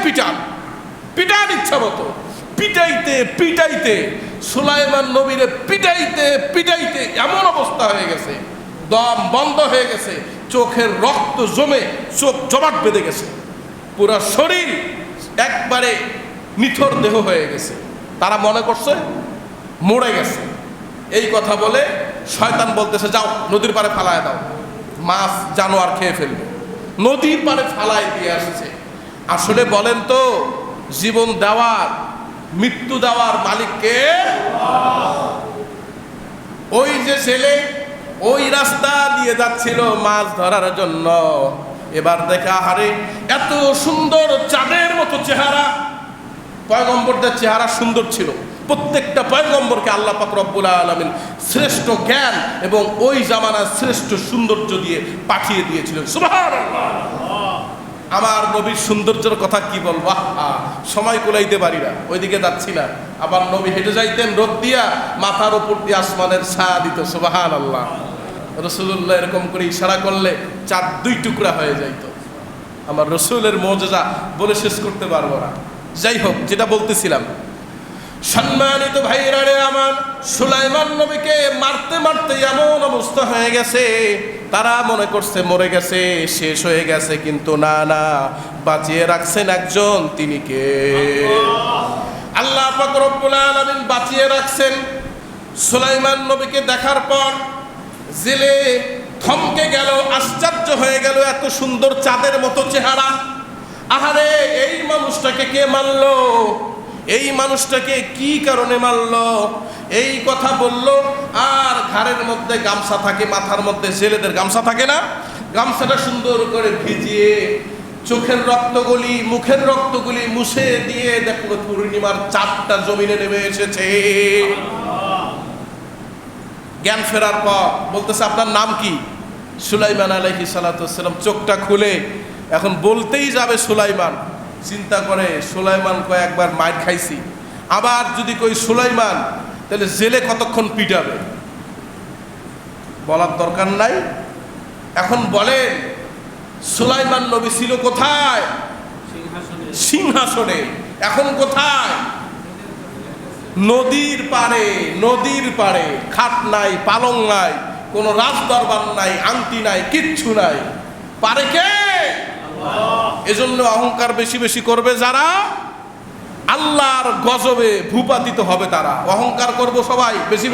A: পিটান ইচ্ছা মতো। পিটাইতে সুলাইমান নবীরে পিটাইতে এমন অবস্থা হয়ে গেছে, দম বন্ধ হয়ে গেছে, চোখের রক্ত জমে চোখ জমাট বেঁধে গেছে, পুরা শরীর একবারে নিথর দেহ হয়ে গেছে। তারা মনে করছে মরে গেছে। এই কথা বলে শয়তান বলতেছে, যাও নদীর পাড়ে ফালায় দাও, মাছ জানোয়ার খেয়ে ফেলবে। নদীর পাড়ে ফালায় দিয়ে আসছে। আসলে বলেন তো, জীবন দেওয়ার মৃত্যু দেওয়ার মালিককে? ওই যে ছেলে ওই রাস্তা দিয়ে যাচ্ছিল মাছ ধরার জন্য, এবার দেখা হারে এত সুন্দর চাঁদের মতো চেহারা। পয়গম্বরদের চেহারা সুন্দর ছিল। প্রত্যেকটা পয়গম্বরকে আল্লাহ পাক রব্বুল আলামিন শ্রেষ্ঠ জ্ঞান এবং ওই জামানার শ্রেষ্ঠ সৌন্দর্য দিয়ে পাঠিয়ে দিয়েছিলেন। সুবহানাল্লাহ। আমার নবীর সৌন্দর্যের কথা কি বলবো, সময় কুলাইতে পারি না, ওইদিকে যাচ্ছি না। আবার নবী হেঁটে যাইতেন, রোদ দিয়া মাথার উপর দিয়ে আসমানের ছায়া দিত। সুবহানাল্লাহ। রাসূলুল্লাহ এরকম করে ইশারা করলে চাঁদ 2 টুকরা হয়ে যাইত। আমার রাসূলের মুজিজা বলে শেষ করতে পারবো না। যাই হোক, যেটা বলতেছিলাম, সম্মানিত ভাইরা রে আমার, সুলাইমান নবীকে মারতে এমন অবস্থা হয়ে গেছে, তারা মনে করছে মরে গেছে, শেষ হয়ে গেছে, কিন্তু না, বাঁচিয়ে রাখছেন একজন। তিনি কে? আল্লাহ পাক রব্বুল আলামিন বাঁচিয়ে রাখছেন। সুলাইমান নবীকে দেখার পর জেলে থমকে গেল, আশ্চর্য হয়ে গেল, এত সুন্দর চাঁদের মতো চেহারা। আহারে, এই মানুষটাকে কে মারলো? এই মানুষটাকে কি কারণে মারলো? এই কথা বলল। আর ঘাড়ের মধ্যে গামছা থাকে, মাথার মধ্যে ছেলেদের গামছা থাকে না, গামছাটা সুন্দর করে ভিজিয়ে চোখের রক্তগুলি, মুখের রক্তগুলি মুছে দিয়ে দেখলো পূর্ণিমার চাঁদটা জমিনে নেমে এসেছে। জ্ঞান ফেরার পর বলতেছে, আপনার নাম কি? সুলাইমান আলাইহিস সালাতু ওয়াস সালাম। চোখটা খুলে এখন বলতেই যাবে সুলাইমান, চিন্তা করে সুলাইমান কয়েকবার মাইর খাইছি, আবার যদি কই সুলাইমান, তাহলে জেলে কতক্ষণ পিটাবে, বলার দরকার নাই। এখন বলেন, সুলাইমান নবী ছিল কোথায়? সিংহাসনে। এখন কোথায়? নদীর পাড়ে। খাট নাই, পালং নাই, কোনো রাজ দরবার নাই, আংটি নাই, কিচ্ছু নাই। পারে কে? এজন্য অহংকার বেশি করবে যারা, আল্লাহর গজবে ভূপাতিত হবে তারা। অহংকার করব সবাই বেশি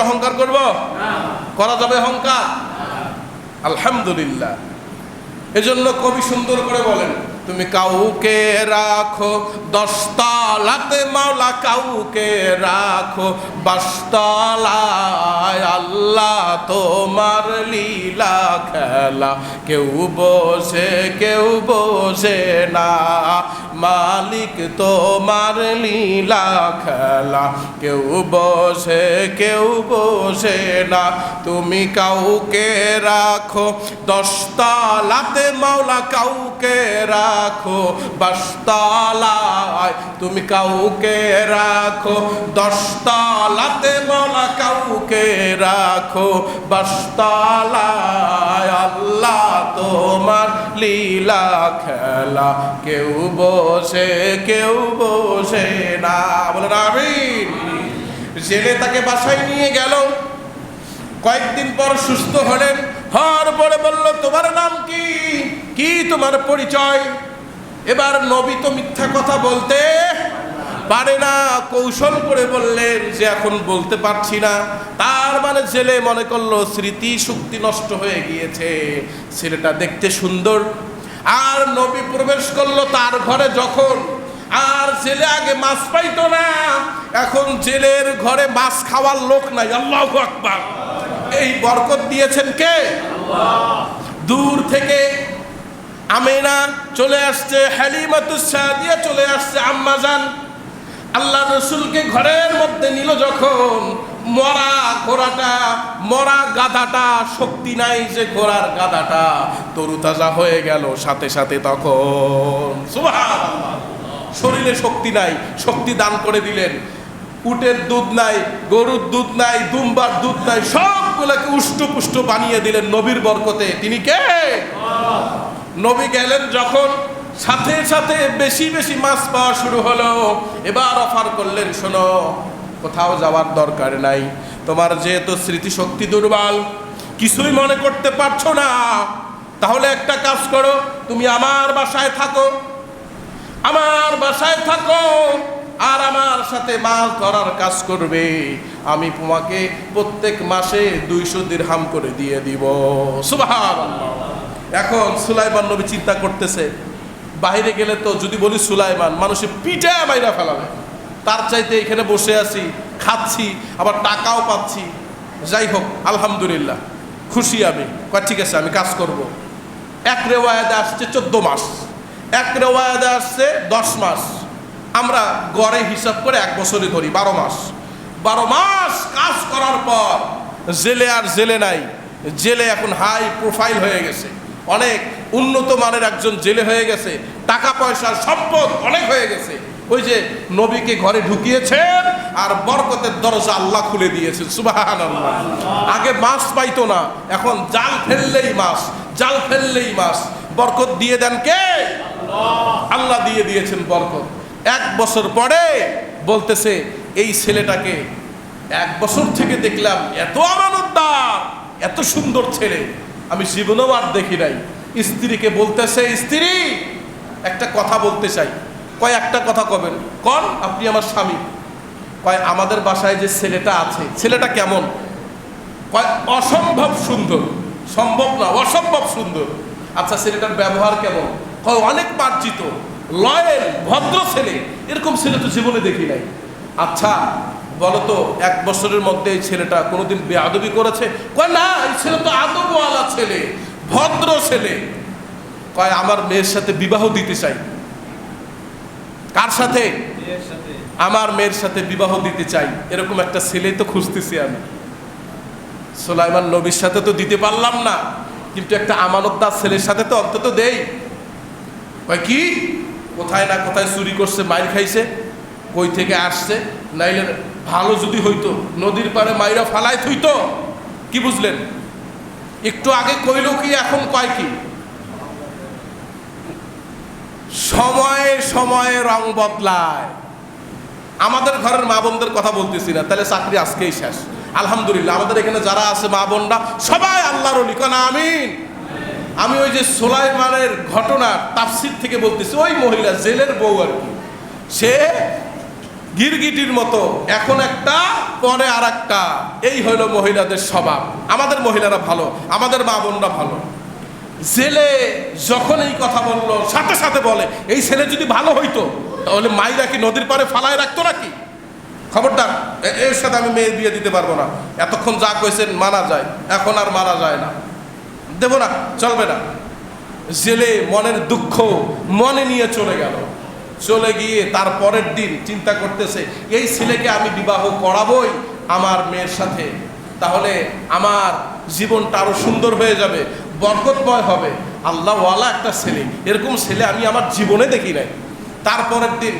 A: অহংকার করব? করা যাবে অহংকার? আলহামদুলিল্লাহ। এজন্য কবি সুন্দর করে বলেন, তুমি কাউকে রাখো 10 তলাতে মাওলা, কাউকে রাখো 22 তলায়। আল্লাহ তোমার লীলা খেলা, কেউ বসে না। মালিক তোমার লীলা খেলা, কেউ বসে না। তুমি কাউকে রাখো 10 তলাতে মাওলা, কাউকে রাখো 22 তলায়। তুমি কাউকে রাখো 10 তলাতে মাওলা, কাউকে রাখো 22 তলায়। আল্লাহ তোমার লীলা খেলা, কেউ বসে না। বলেন আমিন। জেলে তাকে বাসায় নিয়ে গেল। কয়েকদিন পর সুস্থ হলেন, হওয়ার পরে বলল, তোমার নাম কি, কি তোমার পরিচয়? এবার নবী তো মিথ্যা কথা বলতে পারে না, কৌশল করে বললেন যে এখন বলতে পারছি না। তার মানে জেলে মনে করলো স্মৃতি শক্তি নষ্ট হয়ে গিয়েছে, ছেলেটা দেখতে সুন্দর। আর নবী প্রবেশ করলো তার ঘরে যখন, আর জেলে আগে মাছ পাইতো না, এখন জেলের ঘরে মাছ খাওয়ার লোক নাই। আল্লাহু আকবার। এই বরকত দিয়েছেন কে? আল্লাহ। দূর থেকে আমেনা চলে আসছে, হালিমাতুস সাদিয়া চলে আসছে, আম্মাজান আল্লাহ রসুলকে ঘরের মধ্যে নিল যখন, মরা ঘোড়াটা, মরা গাধাটা, শক্তি নাই যে ঘোড়ার গাধাটা তরুতাজা হয়ে গেল সাথে সাথে। তখন সুবহানাল্লাহ, শরীরে শক্তি নাই, শক্তি দান করে দিলেন। উটের দুধ নাই, গরুর দুধ নাই, দুম্বার দুধ নাই, সবগুলোকে উষ্টপুষ্ট বানিয়ে দিলেন নবীর বরকতে। তিনি কে? নবী গেলেন যখন, সাথে সাথে বেশি বেশি মাছ পাওয়া শুরু হলো। এবার অফার করলেন, শোনো, কোথাও যাওয়ার দরকার নাই, তোমার যেহেতু স্মৃতিশক্তি দুর্বল, কিছুই মনে করতে পারছো না, তাহলে একটা কাজ করো, তুমি আমার বাসায় থাকো, আমার বাসায় থাকো, আর আমার সাথে মাছ ধরার কাজ করবে। আমি তোমাকে প্রত্যেক মাসে 200 দিরহাম করে দিয়ে দিব। সুবহানাল্লাহ। এখন সুলাইমান নবী চিন্তা করতেছে, বাইরে গেলে তো যদি বলি সুলাইমান, মানুষে পিঠে বাইরে ফেলাবে, তার চাইতে এখানে বসে আছি, খাচ্ছি, আবার টাকাও পাচ্ছি, যাই হোক আলহামদুলিল্লাহ, খুশি আমি। কয় ঠিক আছে, আমি কাজ করব। এক রেওয়ায়াতে আসছে 14 মাস, এক রেওয়ায়াতে আসছে 10 মাস, আমরা গড়ে হিসাব করে 1 বছরই ধরি, 12 মাস। 12 মাস কাজ করার পর জেলে আর জেলে নাই, জেলে এখন হাই প্রোফাইল হয়ে গেছে, অনেক উন্নত মানের একজন জেলে হয়ে গেছে, টাকা পয়সার সম্পদ অনেক হয়ে গেছে। ওই যে নবীকে ঘরে ঢুকিয়েছেন আর বরকতের দরজা আল্লাহ খুলে দিয়েছেন। সুবহানাল্লাহ। আগে মাছ পাইতো না, এখন জাল ফেললেই মাছ, জাল ফেললেই মাছ। বরকত দিয়ে দেন কে? আল্লাহ দিয়ে দিয়েছেন বরকত। 1 বছর পরে বলতেছে, এই ছেলেটাকে 1 বছর থেকে দেখলাম এত আমানতদার, এত সুন্দর ছেলে আমি জীবনেও আর দেখি নাই। স্ত্রীকে বলতেছে, স্ত্রী একটা কথা বলতে চাই। কয় একটা কথা কবেন? কন, আপনি আমার স্বামী। কয় আমাদের বাসায় যে ছেলেটা আছে, ছেলেটা কেমন? কয় অসম্ভব সুন্দর। সম্ভব না, অসম্ভব সুন্দর। আচ্ছা, ছেলেটার ব্যবহার কেমন? কয় অনেক মার্জিত, লয়েল, ভদ্র ছেলে, এরকম ছেলে তো জীবনে দেখি নাই। আচ্ছা বলতো, 1 বছরের মধ্যে এই ছেলেটা কোনোদিন বেয়াদবি করেছে? কয় না, এই ছেলে তো আদবওয়ালা ছেলে, ভদ্র ছেলে। কয় আমার মেয়ের সাথে বিবাহ দিতে চাই। কার সাথে? আমার মেয়ের সাথে বিবাহ দিতে চাই, এরকম একটা ছেলেই তো খুঁজতেছি আমি। সুলাইমান নবীর সাথে তো দিতে পারলাম না, কিন্তু একটা আমানতদার ছেলের সাথে তো অন্তত দেই। কয় কি? কোথায় না কোথায় চুরি করছে, মাইর খাইছে, কই থেকে আসছে, নাইলে ভালো যদি হইতো নদীর পাড়ে মাইরা ফালাই থইতো। কি বুঝলেন? একটু আগে কইল কি, এখন কয় কি? সময়ে সময়ে রং বদলায়। আমাদের ঘরের মা বোনদের কথা বলতেছি না, তাহলে চাকরি আজকেই শেষ। আলহামদুলিল্লাহ, আমাদের এখানে যারা আছে মা বোনরা সবাই আল্লাহর ওলি, কোন আমিন। আমি ওই যে সুলাইমানের ঘটনা তাফসীর থেকে বলতেছি, ওই মহিলা জেলের বউ আর কি, সে গিরগিটির মতো এখন একটা পরে আর একটা, এই হলো মহিলাদের স্বভাব। আমাদের মহিলারা ভালো, আমাদের মা বোনরা ভালো। জেলে যখন এই কথা বললো, সাথে সাথে বলে, এই ছেলে যদি ভালো হইতো তাহলে মাইরা কি নদীর পাড়ে ফালায় রাখতো নাকি? খবরদার, এর সাথে আমি মেয়ে বিয়ে দিতে পারবো না। এতক্ষণ যা কইছেন মানা যায়, এখন আর মানা যায় না, দেব না, চলবে না। জেলে মনের দুঃখ মনে নিয়ে চলে গেল। চলে গিয়ে তার পরের দিন চিন্তা করতেছে, এই ছেলেকে আমি বিবাহ করাবোই আমার মেয়ের সাথে, তাহলে আমার জীবনটা আরো সুন্দর হয়ে যাবে, বরকতময় হবে। আল্লাহওয়ালা একটা ছেলে, এরকম ছেলে আমি আমার জীবনে দেখি নাই। তারপরের দিন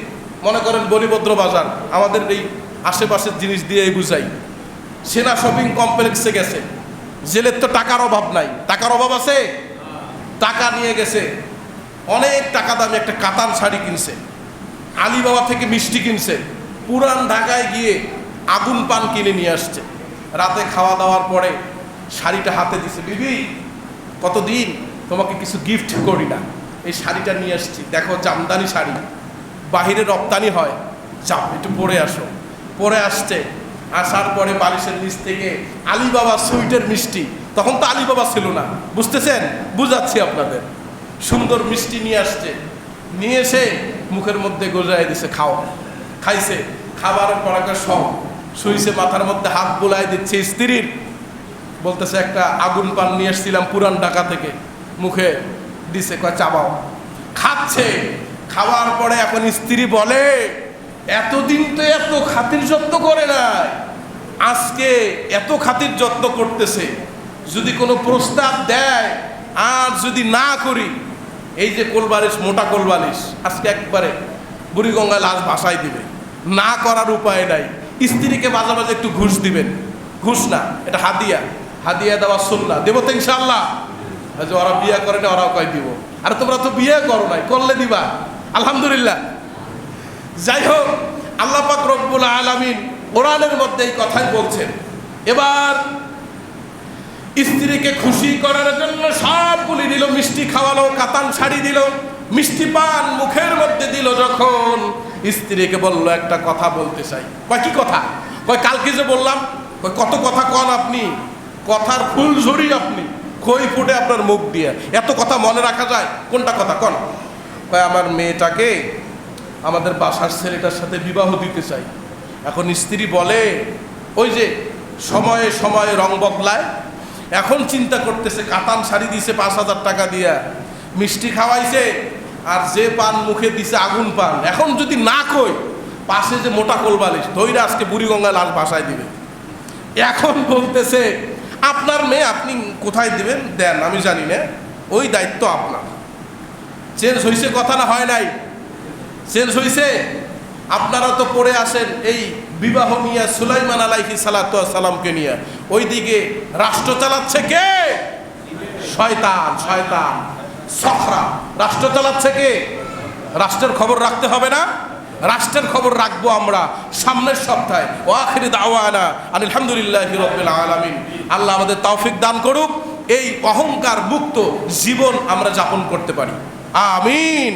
A: মনে করেন বলিভদ্র বাজার, আমাদের এই আশেপাশের জিনিস দিয়েই বুঝাই, সেনা শপিং কমপ্লেক্সে গেছে। জেলের তো টাকার অভাব নাই, টাকার অভাব আছে, টাকা নিয়ে গেছে, অনেক টাকা দামি একটা কাতান শাড়ি কিনছে, আলিবাবা থেকে মিষ্টি কিনছে, পুরান ঢাকায় গিয়ে আগুন পান কিনে নিয়ে আসছে। রাতে খাওয়া দাওয়ার পরে শাড়িটা হাতে দিছে, বিবি কতদিন তোমাকে কিছু গিফট করি না, এই শাড়িটা নিয়ে আসছি, দেখো জামদানি শাড়ি, বাহিরে রপ্তানি হয়, যাও একটু পরে আসো। পরে আসছে, আসার পরে বালিশের নিচ থেকে আলিবাবা সুইটের মিষ্টি, তখন তো আলিবাবা ছিল না, বুঝতেছেন, বুঝাচ্ছি আপনাদের, সুন্দর মিষ্টি নিয়ে আসছে, নিয়ে এসে মুখের মধ্যে গজায় দিছে, খাও। খাইছে, খাবারের পর একটা সব শুইছে, মাথার মধ্যে হাত বোলাই দিচ্ছে স্ত্রীর, বলতেছে একটা আগুন পান নিয়ে এসেছিলাম পুরান ঢাকা থেকে, মুখে দিছে, কয় চাবাও। খাচ্ছে, খাওয়ার পরে এখন স্ত্রী বলে এতদিন তো এত খাতির যত্ন করে নাই, আজকে এত খাতির যত্ন করতেছে, যদি কোনো প্রস্তাব দেয় আর যদি না করি, এই যে কোলবালিশ, মোটা কোলবালিশ, আজকে একবারে বুড়িগঙ্গায় লাশ ভাসাই দিবে, না করার উপায় নাই। স্ত্রীকে মাঝে মাঝে একটু ঘুষ দিবেন, ঘুষ না, এটা হাদিয়া, হাদিয়া দেওয়া সুন্নাহ, দেবো তো ইনশাআল্লাহ। যে ওরা বিয়ে করে না, ওরাও কয় দিব, আর তোমরা তো বিয়ে করো নাই, করলে দিবা, আলহামদুলিল্লাহ। যাই হোক, আল্লাহ পাক রব্বুল আলামিন কোরআনের মধ্যে এই কথাই বলছেন। এবার স্ত্রীকে খুশি করার জন্য সবগুলি দিল, মিষ্টি খাওয়ালো, কাতান শাড়ি দিল, মিষ্টি পান মুখের মধ্যে দিল। যখন স্ত্রীকে বলল একটা কথা বলতে চাই, কয় কি কথা? কয় কালকে যে বললাম, কয় কত কথা কন আপনি, কথার ফুল ঝুরি আপনি, খই ফুটে আপনার মুখ দিয়ে, এত কথা মনে রাখা যায়? কোনটা কথা কন? কয় আমার মেয়েটাকে আমাদের বাসার ছেলেটার সাথে বিবাহ দিতে চাই। এখন স্ত্রী বলে ওই যে সময়ে সময়ে রং বদলায়, এখন চিন্তা করতেছে, কাতান শাড়ি দিছে 5,000 টাকা দিয়া, মিষ্টি খাওয়াইছে, আর যে পান মুখে দিছে আগুন পান, এখন যদি না কই, পাশে যে মোটা কোলবালিশ ধইরা আজকে বুড়িগঙ্গা লাশ ভাসায় দিবে। এখন বলতেছে আপনার মেয়ে আপনি কোথায় দিবেন দেন, আমি জানি না, ওই দায়িত্ব আপনার। চেঞ্জ হয়েছে কথা না হয় নাই? চেঞ্জ হয়েছে। আপনারা তো পড়ে আসেন এই বিবাহ নিয়ে, সুলাইমান আলাইহিস সালাতু ওয়াস সালামকে নিয়ে, ওইদিকে রাষ্ট্র চালাচ্ছে কে? শয়তান, শয়তান সখরা রাষ্ট্র চালাচ্ছে কে? রাষ্ট্রের খবর রাখতে হবে না? রাষ্ট্রের খবর রাখবো আমরা সামনের সপ্তাহে। ওয়া আখিরু দাওয়ানা আনিল হামদুলিল্লাহি রাব্বিল আলামিন। আল্লাহ আমাদের তৌফিক দান করুক, এই অহংকার মুক্ত জীবন আমরা যাপন করতে পারি। আমিন।